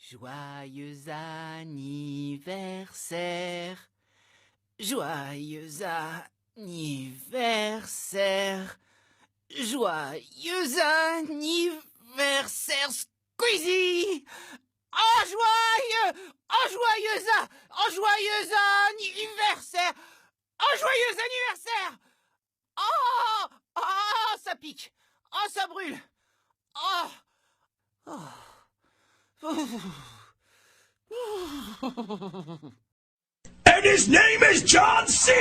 Joyeux anniversaire, joyeux anniversaire, joyeux anniversaire, Squeezie! Oh joyeux anniversaire! Oh joyeux anniversaire! Oh, oh, ça pique! Oh, ça brûle! Oh, oh. And his name is John C.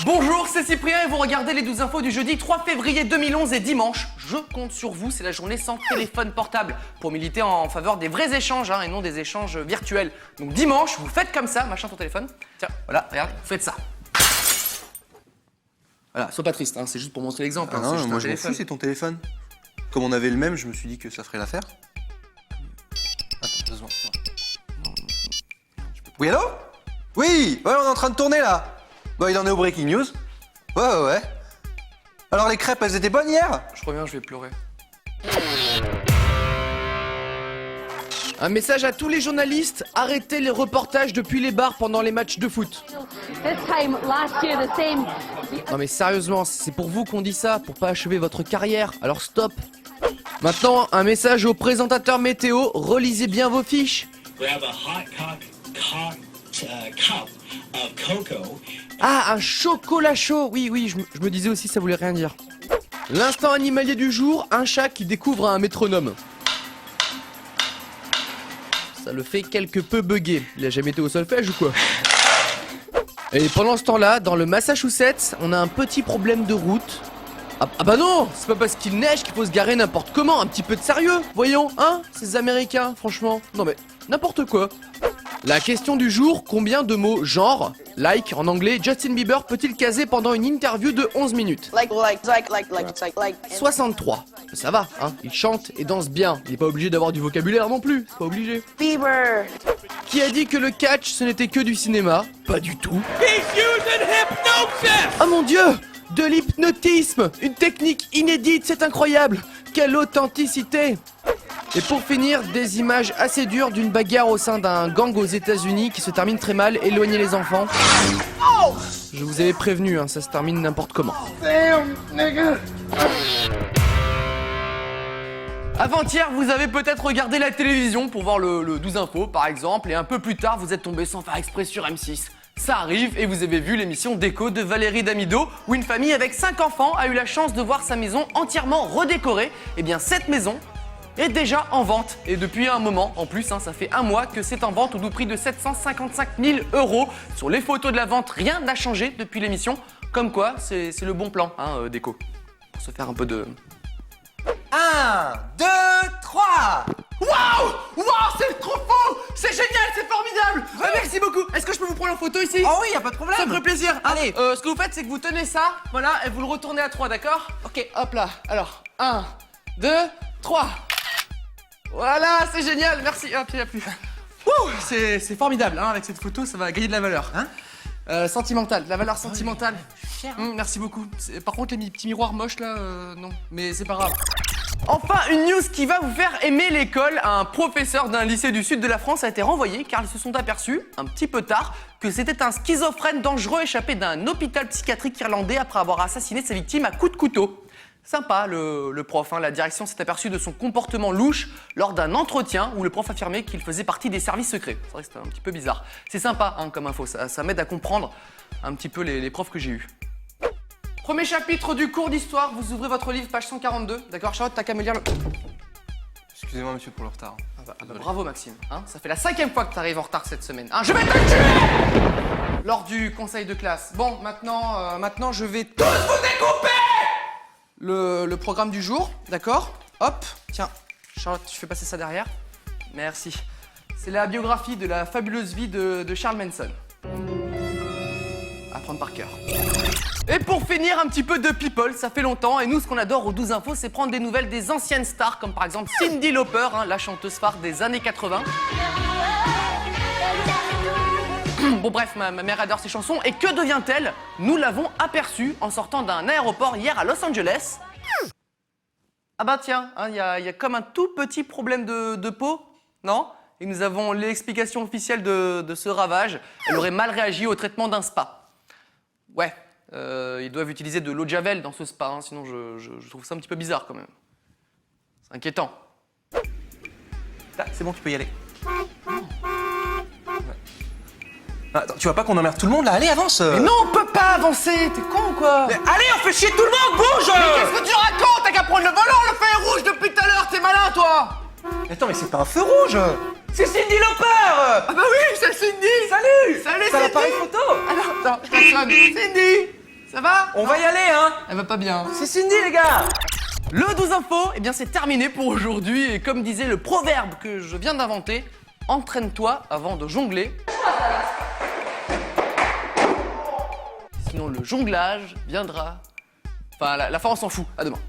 Bonjour, c'est Cyprien et vous regardez les 12 infos du jeudi 3 février 2011 et dimanche. Je compte sur vous, c'est la journée sans téléphone portable pour militer en faveur des vrais échanges et non des échanges virtuels. Donc dimanche, vous faites comme ça, machin ton téléphone. Tiens, voilà, regarde, vous faites ça. Voilà, sois pas triste, c'est juste pour montrer l'exemple. Non, moi je m'en fous, c'est ton téléphone. Comme on avait le même, je me suis dit que ça ferait l'affaire. Attends, 2 secondes. Oui, allô? Oui, ouais, on est en train de tourner là. Bah, il en est au Breaking News. Ouais. Alors les crêpes, elles étaient bonnes hier? Je reviens, je vais pleurer. Un message à tous les journalistes, arrêtez les reportages depuis les bars pendant les matchs de foot. Non mais sérieusement, c'est pour vous qu'on dit ça, pour pas achever votre carrière, alors stop. Maintenant, un message aux présentateurs météo, relisez bien vos fiches. Ah, un chocolat chaud. Oui, je me disais aussi ça voulait rien dire. L'instant animalier du jour, un chat qui découvre un métronome. Ça le fait quelque peu bugger. Il a jamais été au solfège ou quoi? Et pendant ce temps-là, dans le Massachusetts, on a un petit problème de route. Ah bah non, c'est pas parce qu'il neige qu'il faut se garer n'importe comment. Un petit peu de sérieux, voyons, ces Américains, franchement. Non mais, n'importe quoi. La question du jour, combien de mots genre, like en anglais, Justin Bieber peut-il caser pendant une interview de 11 minutes? 63. Ça va, il chante et danse bien. Il est pas obligé d'avoir du vocabulaire non plus, c'est pas obligé. Bieber. Qui a dit que le catch ce n'était que du cinéma? Pas du tout. Oh mon dieu! De l'hypnotisme! Une technique inédite, c'est incroyable! Quelle authenticité! Et pour finir, des images assez dures d'une bagarre au sein d'un gang aux États-Unis qui se termine très mal. Éloignez les enfants. Je vous avais prévenu, ça se termine n'importe comment. Avant-hier, vous avez peut-être regardé la télévision pour voir le 12 infos par exemple, et un peu plus tard, vous êtes tombé sans faire exprès sur M6. Ça arrive et vous avez vu l'émission Déco de Valérie Damido où une famille avec 5 enfants a eu la chance de voir sa maison entièrement redécorée. Et bien cette maison est déjà en vente et depuis un moment en plus, ça fait un mois que c'est en vente au doux prix de 755 000 €. Sur les photos de la vente, rien n'a changé depuis l'émission. Comme quoi, c'est le bon plan, Déco. Pour se faire un peu de... 1, 2, 3. Waouh, c'est trop faux! C'est génial, c'est formidable! Merci beaucoup! Est-ce que je peux vous prendre en photo ici? Oh oui, y a pas de problème. Ça me ferait plaisir! Allez. Ce que vous faites, c'est que vous tenez ça, voilà, et vous le retournez à 3, d'accord? Ok, hop là. Alors, 1, 2, 3. Voilà, c'est génial, merci. Hop, il n'y a plus. C'est formidable, avec cette photo, ça va gagner de la valeur. Sentimentale, de la valeur sentimentale. Merci beaucoup. Par contre, les petits miroirs moches là, non. Mais c'est pas grave. Enfin, une news qui va vous faire aimer l'école. Un professeur d'un lycée du sud de la France a été renvoyé car ils se sont aperçus, un petit peu tard, que c'était un schizophrène dangereux échappé d'un hôpital psychiatrique irlandais après avoir assassiné sa victime à coups de couteau. Sympa le prof, la direction s'est aperçue de son comportement louche lors d'un entretien où le prof affirmait qu'il faisait partie des services secrets. C'est vrai que c'était un petit peu bizarre. C'est sympa comme info, ça m'aide à comprendre un petit peu les profs que j'ai eus. Premier chapitre du cours d'histoire, vous ouvrez votre livre, page 142. D'accord, Charlotte, t'as qu'à me lire le... Excusez-moi monsieur pour le retard. Bravo Maxime, ça fait la 5e fois que t'arrives en retard cette semaine. Je vais te tuer lors du conseil de classe. Bon, maintenant je vais tous vous découper. le programme du jour, d'accord? Hop, tiens, Charlotte, je fais passer ça derrière. Merci. C'est la biographie de la fabuleuse vie de Charles Manson. À prendre par cœur. Et pour finir, un petit peu de people, ça fait longtemps, et nous, ce qu'on adore aux 12 infos, c'est prendre des nouvelles des anciennes stars, comme par exemple Cyndi Lauper, hein, la chanteuse phare des années 80. Bon bref, ma mère adore ces chansons, et que devient-elle? Nous l'avons aperçue en sortant d'un aéroport hier à Los Angeles. Ah bah tiens, il y a comme un tout petit problème de peau, non? Et nous avons l'explication officielle de ce ravage. Elle aurait mal réagi au traitement d'un spa. Ouais, ils doivent utiliser de l'eau de Javel dans ce spa, hein, sinon je trouve ça un petit peu bizarre quand même. C'est inquiétant. Là, c'est bon, tu peux y aller. Attends, tu vois pas qu'on emmerde tout le monde là? Allez, avance! Mais non, on peut pas avancer, t'es con ou quoi? Mais allez, on fait chier tout le monde, bouge! Qu'est-ce que tu racontes? T'as qu'à prendre le volant, le feu est rouge depuis tout à l'heure, t'es malin toi! Attends, mais c'est pas un feu rouge! C'est Cyndi Lauper! Ah bah oui, c'est Cyndi! Salut! Salut C'est Cyndi! l'appareil photo! Alors, attends, je personne. Cyndi! Ça va? On va y aller, hein! Elle va pas bien. C'est Cyndi, les gars! Le 12 infos, eh bien c'est terminé pour aujourd'hui. Et comme disait le proverbe que je viens d'inventer, entraîne-toi avant de jongler. Sinon le jonglage viendra. Enfin, la fin on s'en fout. À demain.